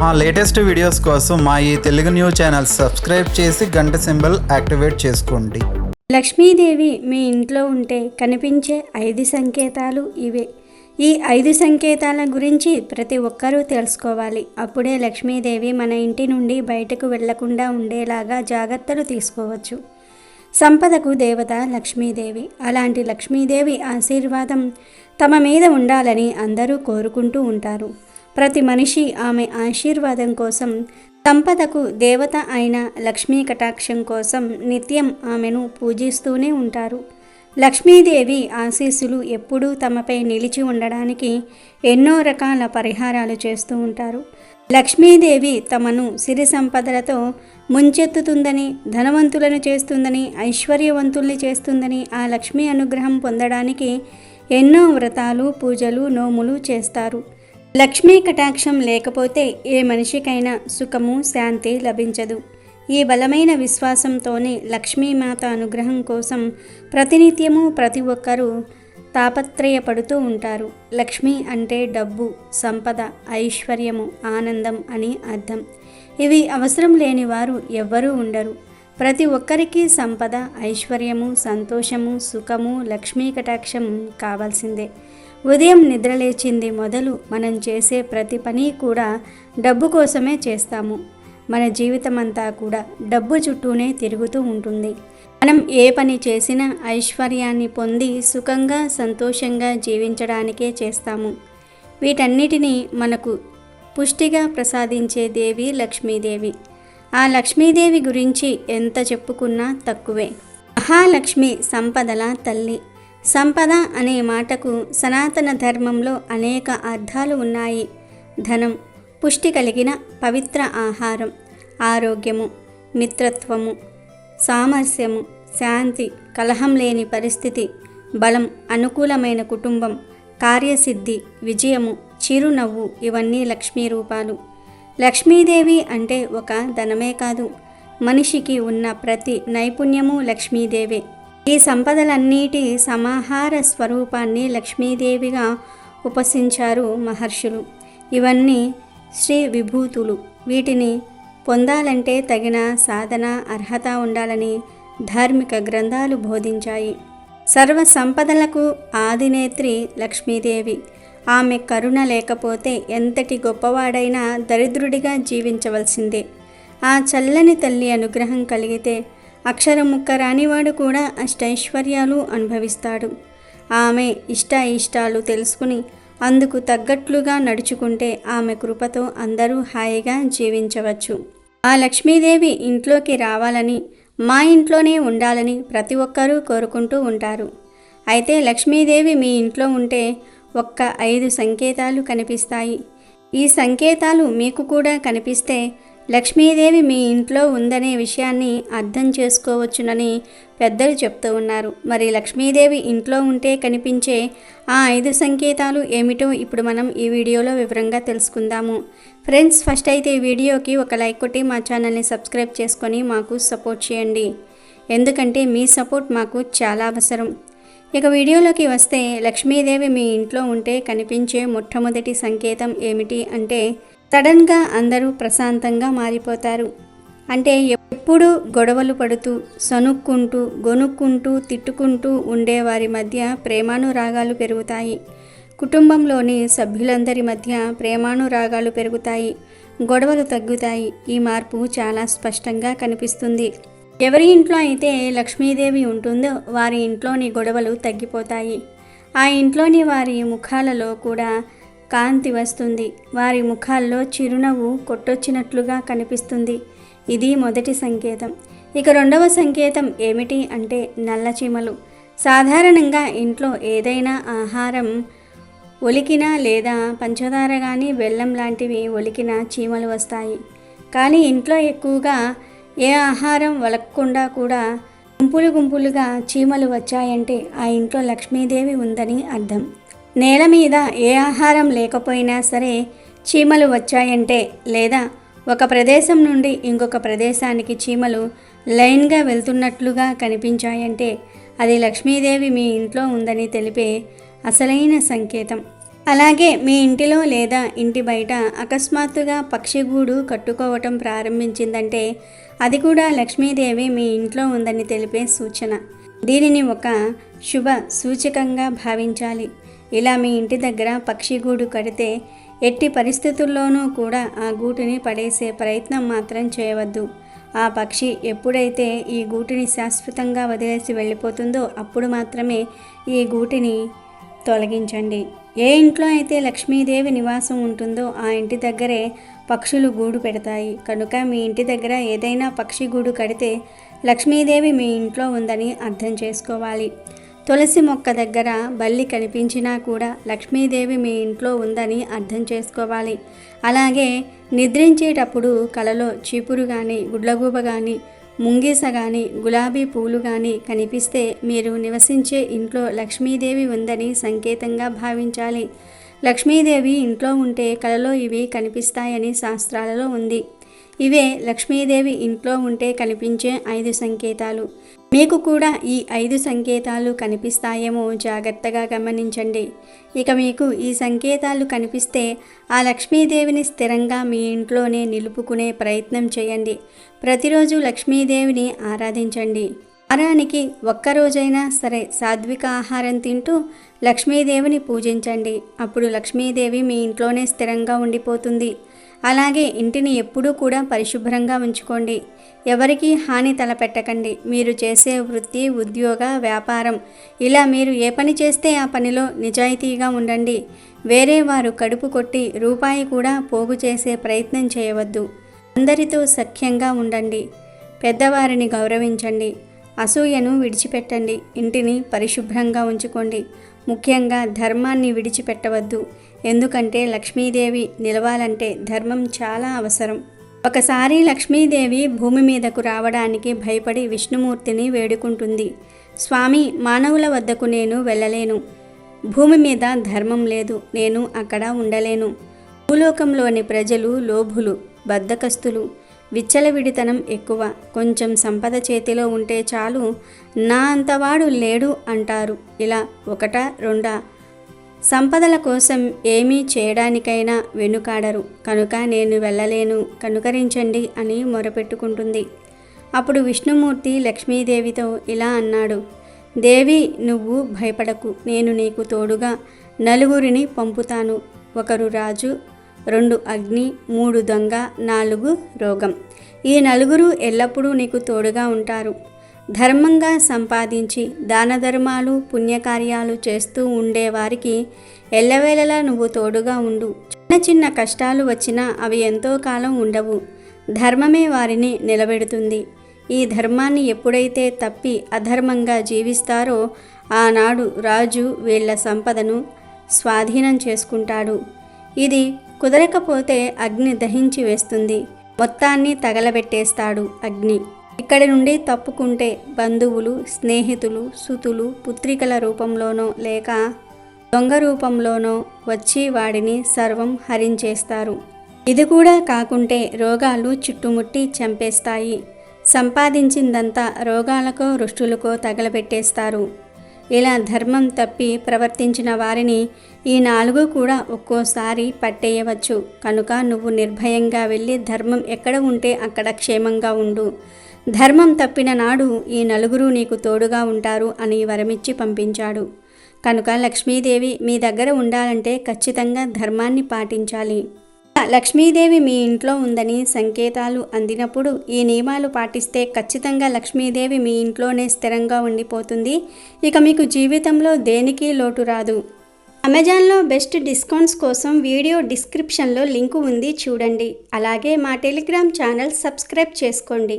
మా latest videos కోసం మా ఈ తెలుగు న్యూస్ ఛానల్ సబ్స్క్రైబ్ చేసి గంట సింబల్ యాక్టివేట్ చేసుకోండి. లక్ష్మీదేవి మీ ఇంట్లో ఉంటే కనిపించే 5 సంకేతాలు ఇవే. ఈ 5 సంకేతాల గురించి ప్రతి ఒక్కరూ తెలుసుకోవాలి. అప్పుడే లక్ష్మీదేవి మన ఇంటి నుండి బయటకు వెళ్లకుండా ఉండేలాగా జాగ్రత్తలు తీసుకోవచ్చు. సంపదకు దేవత లక్ష్మీదేవి. అలాంటి లక్ష్మీదేవి ఆశీర్వాదం తమ మీద ఉండాలని అందరూ కోరుకుంటూ ఉంటారు. ప్రతి మనిషి ఆమె ఆశీర్వాదం కోసం, సంపదకు దేవత అయిన లక్ష్మీ కటాక్షం కోసం నిత్యం ఆమెను పూజిస్తూనే ఉంటారు. లక్ష్మీదేవి ఆశీస్సులు ఎప్పుడూ తమపై నిలిచి ఉండడానికి ఎన్నో రకాల పరిహారాలు చేస్తూ ఉంటారు. లక్ష్మీదేవి తమను సిరి సంపదలతో ముంచెత్తుతుందని, ధనవంతులను చేస్తుందని, ఐశ్వర్యవంతుల్ని చేస్తుందని, ఆ లక్ష్మీ అనుగ్రహం పొందడానికి ఎన్నో వ్రతాలు, పూజలు, నోములు చేస్తారు. లక్ష్మీ కటాక్షం లేకపోతే ఏ మనిషికైనా సుఖము, శాంతి లభించదు. ఈ బలమైన విశ్వాసంతోనే లక్ష్మీమాత అనుగ్రహం కోసం ప్రతినిత్యము ప్రతి ఒక్కరూ తాపత్రయపడుతూ ఉంటారు. లక్ష్మి అంటే డబ్బు, సంపద, ఐశ్వర్యము, ఆనందం అని అర్థం. ఇవి అవసరం లేని వారు ఎవ్వరూ ఉండరు. ప్రతి ఒక్కరికి సంపద, ఐశ్వర్యము, సంతోషము, సుఖము, లక్ష్మీ కటాక్షం కావాల్సిందే. ఉదయం నిద్రలేచింది మొదలు మనం చేసే ప్రతి పని కూడా డబ్బు కోసమే చేస్తాము. మన జీవితమంతా కూడా డబ్బు చుట్టూనే తిరుగుతూ ఉంటుంది. మనం ఏ పని చేసినా ఐశ్వర్యాన్ని పొంది సుఖంగా, సంతోషంగా జీవించడానికే చేస్తాము. వీటన్నిటినీ మనకు పుష్టిగా ప్రసాదించే దేవి లక్ష్మీదేవి. ఆ లక్ష్మీదేవి గురించి ఎంత చెప్పుకున్నా తక్కువే. మహాలక్ష్మి సంపదల తల్లి. సంపద అనే మాటకు సనాతన ధర్మంలో అనేక అర్థాలు ఉన్నాయి. ధనం, పుష్టి కలిగిన పవిత్ర ఆహారం, ఆరోగ్యము, మిత్రత్వము, సామరస్యము, శాంతి, కలహం లేని పరిస్థితి, బలం, అనుకూలమైన కుటుంబం, కార్యసిద్ధి, విజయము, చిరునవ్వు ఇవన్నీ లక్ష్మీ రూపాలు. లక్ష్మీదేవి అంటే ఒక ధనమే కాదు, మనిషికి ఉన్న ప్రతి నైపుణ్యము లక్ష్మీదేవే. ఈ సంపదలన్నిటి సమాహార స్వరూపాన్ని లక్ష్మీదేవిగా ఉపాసించారు మహర్షులు. ఇవన్నీ శ్రీ విభూతులు. వీటిని పొందాలంటే తగిన సాధన, అర్హత ఉండాలని ధార్మిక గ్రంథాలు బోధించాయి. సర్వ సంపదలకు ఆదినేత్రి లక్ష్మీదేవి. ఆమె కరుణ లేకపోతే ఎంతటి గొప్పవాడైనా దరిద్రుడిగా జీవించవలసిందే. ఆ చల్లని తల్లి అనుగ్రహం కలిగితే అక్షరం ముక్క రానివాడు కూడా అష్టైశ్వర్యాలు అనుభవిస్తాడు. ఆమె ఇష్టాలు తెలుసుకుని అందుకు తగ్గట్లుగా నడుచుకుంటే ఆమె కృపతో అందరూ హాయిగా జీవించవచ్చు. ఆ లక్ష్మీదేవి ఇంట్లోకి రావాలని, మా ఇంట్లోనే ఉండాలని ప్రతి ఒక్కరూ కోరుకుంటూ ఉంటారు. అయితే లక్ష్మీదేవి మీ ఇంట్లో ఉంటే ఒక్క 5 సంకేతాలు కనిపిస్తాయి. ఈ సంకేతాలు మీకు కూడా కనిపిస్తే లక్ష్మీదేవి మీ ఇంట్లో ఉందనే విషయాన్ని అర్థం చేసుకోవచ్చునని పెద్దలు చెప్తూ ఉన్నారు. మరి లక్ష్మీదేవి ఇంట్లో ఉంటే కనిపించే ఆ 5 సంకేతాలు ఏమిటో ఇప్పుడు మనం ఈ వీడియోలో వివరంగా తెలుసుకుందాము. ఫ్రెండ్స్, ఫస్ట్ అయితే ఈ వీడియోకి ఒక లైక్ కొట్టి మా ఛానల్ని సబ్స్క్రైబ్ చేసుకొని మాకు సపోర్ట్ చేయండి. ఎందుకంటే మీ సపోర్ట్ మాకు చాలా అవసరం. ఇక వీడియోలోకి వస్తే, లక్ష్మీదేవి మీ ఇంట్లో ఉంటే కనిపించే మొట్టమొదటి సంకేతం ఏమిటి అంటే, సడన్గా అందరూ ప్రశాంతంగా మారిపోతారు. అంటే ఎప్పుడూ గొడవలు పడుతూ, సనుక్కుంటూ, గొనుక్కుంటూ, తిట్టుకుంటూ ఉండేవారి మధ్య ప్రేమానురాగాలు పెరుగుతాయి. కుటుంబంలోని సభ్యులందరి మధ్య ప్రేమానురాగాలు పెరుగుతాయి, గొడవలు తగ్గుతాయి. ఈ మార్పు చాలా స్పష్టంగా కనిపిస్తుంది. ఎవరి ఇంట్లో అయితే లక్ష్మీదేవి ఉంటుందో వారి ఇంట్లోని గొడవలు తగ్గిపోతాయి. ఆ ఇంట్లోని వారి ముఖాలలో కూడా కాంతి వస్తుంది. వారి ముఖాల్లో చిరునవ్వు కొట్టొచ్చినట్లుగా కనిపిస్తుంది. ఇది మొదటి సంకేతం. ఇక రెండవ సంకేతం ఏమిటి అంటే నల్ల చీమలు. సాధారణంగా ఇంట్లో ఏదైనా ఆహారం ఒలికినా లేదా పంచదార కానీ బెల్లం లాంటివి ఒలికిన చీమలు వస్తాయి. కానీ ఇంట్లో ఎక్కువగా ఏ ఆహారం ఒలకకుండా కూడా గుంపులుగా చీమలు వచ్చాయంటే ఆ ఇంట్లో లక్ష్మీదేవి ఉందని అర్థం. నేల మీద ఏ ఆహారం లేకపోయినా సరే చీమలు వచ్చాయంటే, లేదా ఒక ప్రదేశం నుండి ఇంకొక ప్రదేశానికి చీమలు లైన్గా వెళ్తున్నట్లుగా కనిపించాయంటే అది లక్ష్మీదేవి మీ ఇంట్లో ఉందని తెలిపే అసలైన సంకేతం. అలాగే మీ ఇంటిలో లేదా ఇంటి బయట అకస్మాత్తుగా పక్షి గూడు కట్టుకోవటం ప్రారంభించిందంటే అది కూడా లక్ష్మీదేవి మీ ఇంట్లో ఉందని తెలిపే సూచన. దీనిని ఒక శుభ సూచకంగా భావించాలి. ఇలా మీ ఇంటి దగ్గర పక్షి గూడు కడితే ఎట్టి పరిస్థితుల్లోనూ కూడా ఆ గూటిని పడేసే ప్రయత్నం మాత్రం చేయవద్దు. ఆ పక్షి ఎప్పుడైతే ఈ గూటిని శాశ్వతంగా వదిలేసి వెళ్ళిపోతుందో అప్పుడు మాత్రమే ఈ గూటిని తొలగించండి. ఏ ఇంట్లో అయితే లక్ష్మీదేవి నివాసం ఉంటుందో ఆ ఇంటి దగ్గరే పక్షులు గూడు పెడతాయి. కనుక మీ ఇంటి దగ్గర ఏదైనా పక్షి గూడు కడితే లక్ష్మీదేవి మీ ఇంట్లో ఉందని అర్థం చేసుకోవాలి. తులసి మొక్క దగ్గర బల్లి కనిపించినా కూడా లక్ష్మీదేవి మీ ఇంట్లో ఉందని అర్థం చేసుకోవాలి. అలాగే నిద్రించేటప్పుడు కలలో చీపురు కానీ, గుడ్లగూబ కానీ, ముంగీస కానీ, గులాబీ పూలు కానీ కనిపిస్తే మీరు నివసించే ఇంట్లో లక్ష్మీదేవి ఉందని సంకేతంగా భావించాలి. లక్ష్మీదేవి ఇంట్లో ఉంటే కలలో ఇవి కనిపిస్తాయని శాస్త్రాలలో ఉంది. ఇవే లక్ష్మీదేవి ఇంట్లో ఉంటే కనిపించే 5 సంకేతాలు. మీకు కూడా ఈ 5 సంకేతాలు కనిపిస్తాయేమో జాగ్రత్తగా గమనించండి. ఇక మీకు ఈ సంకేతాలు కనిపిస్తే ఆ లక్ష్మీదేవిని స్థిరంగా మీ ఇంట్లోనే నిలుపుకునే ప్రయత్నం చేయండి. ప్రతిరోజు లక్ష్మీదేవిని ఆరాధించండి. వారానికి ఒక్కరోజైనా సరే సాత్విక ఆహారం తింటూ లక్ష్మీదేవిని పూజించండి. అప్పుడు లక్ష్మీదేవి మీ ఇంట్లోనే స్థిరంగా ఉండిపోతుంది. అలాగే ఇంటిని ఎప్పుడూ కూడా పరిశుభ్రంగా ఉంచుకోండి. ఎవరికీ హాని తలపెట్టకండి. మీరు చేసే వృత్తి, ఉద్యోగ, వ్యాపారం ఇలా మీరు ఏ పని చేస్తే ఆ పనిలో నిజాయితీగా ఉండండి. వేరే వారు కడుపు కొట్టి రూపాయి కూడా పోగు చేసే ప్రయత్నం చేయవద్దు. అందరితో సఖ్యంగా ఉండండి. పెద్దవారిని గౌరవించండి. అసూయను విడిచిపెట్టండి. ఇంటిని పరిశుభ్రంగా ఉంచుకోండి. ముఖ్యంగా ధర్మాన్ని విడిచిపెట్టవద్దు. ఎందుకంటే లక్ష్మీదేవి నిలవాలంటే ధర్మం చాలా అవసరం. ఒకసారి లక్ష్మీదేవి భూమి మీదకు రావడానికి భయపడి విష్ణుమూర్తిని వేడుకుంటుంది. స్వామి, మానవుల వద్దకు నేను వెళ్ళలేను. భూమి మీద ధర్మం లేదు. నేను అక్కడ ఉండలేను. భూలోకంలోని ప్రజలు లోభులు, బద్ధకస్తులు, విచ్చలవిడితనం ఎక్కువ. కొంచెం సంపద చేతిలో ఉంటే చాలు, నా అంతవాడు లేడు అంటారు. ఇలా ఒకటా రెండా సంపదల కోసం ఏమీ చేయడానికైనా వెనుకాడరు. కనుక నేను వెళ్ళలేను, కనుకరించండి అని మొరపెట్టుకుంటుంది. అప్పుడు విష్ణుమూర్తి లక్ష్మీదేవితో ఇలా అన్నాడు. దేవి, నువ్వు భయపడకు. నేను నీకు తోడుగా 4 పంపుతాను. 1 రాజు, 2 అగ్ని, 3 దొంగ, 4 రోగం. ఈ 4 ఎల్లప్పుడూ నీకు తోడుగా ఉంటారు. ధర్మంగా సంపాదించి దాన ధర్మాలు, పుణ్యకార్యాలు చేస్తూ ఉండేవారికి ఎల్లవేళలా నువ్వు తోడుగా ఉండు. చిన్న చిన్న కష్టాలు వచ్చినా అవి ఎంతో కాలం ఉండవు. ధర్మమే వారిని నిలబెడుతుంది. ఈ ధర్మాన్ని ఎప్పుడైతే తప్పి అధర్మంగా జీవిస్తారో ఆనాడు రాజు వీళ్ల సంపదను స్వాధీనం చేసుకుంటాడు. ఇది కుదరకపోతే అగ్ని దహించి వేస్తుంది. మొత్తాన్ని తగలబెట్టేస్తాడు అగ్ని. ఇక్కడి నుండి తప్పుకుంటే బంధువులు, స్నేహితులు, సుతులు పుత్రికల రూపంలోనో లేక దొంగ రూపంలోనో వచ్చి వాడిని సర్వం హరించేస్తారు. ఇది కూడా కాకుంటే రోగాలు చుట్టుముట్టి చంపేస్తాయి. సంపాదించిందంతా రోగాలకో రుష్టులకో తగలబెట్టేస్తారు. ఇలా ధర్మం తప్పి ప్రవర్తించిన వారిని ఈ 4 కూడా ఒక్కోసారి పట్టేయవచ్చు. కనుక నువ్వు నిర్భయంగా వెళ్ళి ధర్మం ఎక్కడ ఉంటే అక్కడ క్షేమంగా ఉండు. ధర్మం తప్పిన నాడు ఈ 4 నీకు తోడుగా ఉంటారు అని వరమిచ్చి పంపించాడు. కనుక లక్ష్మీదేవి మీ దగ్గర ఉండాలంటే ఖచ్చితంగా ధర్మాన్ని పాటించాలి. లక్ష్మీదేవి మీ ఇంట్లో ఉందని సంకేతాలు అందినప్పుడు ఈ నియమాలు పాటిస్తే ఖచ్చితంగా లక్ష్మీదేవి మీ ఇంట్లోనే స్థిరంగా ఉండిపోతుంది. ఇక మీకు జీవితంలో దేనికి లోటు రాదు. అమెజాన్లో బెస్ట్ డిస్కౌంట్స్ కోసం వీడియో డిస్క్రిప్షన్లో లింకు ఉంది, చూడండి. అలాగే మా టెలిగ్రామ్ ఛానల్ సబ్స్క్రైబ్ చేసుకోండి.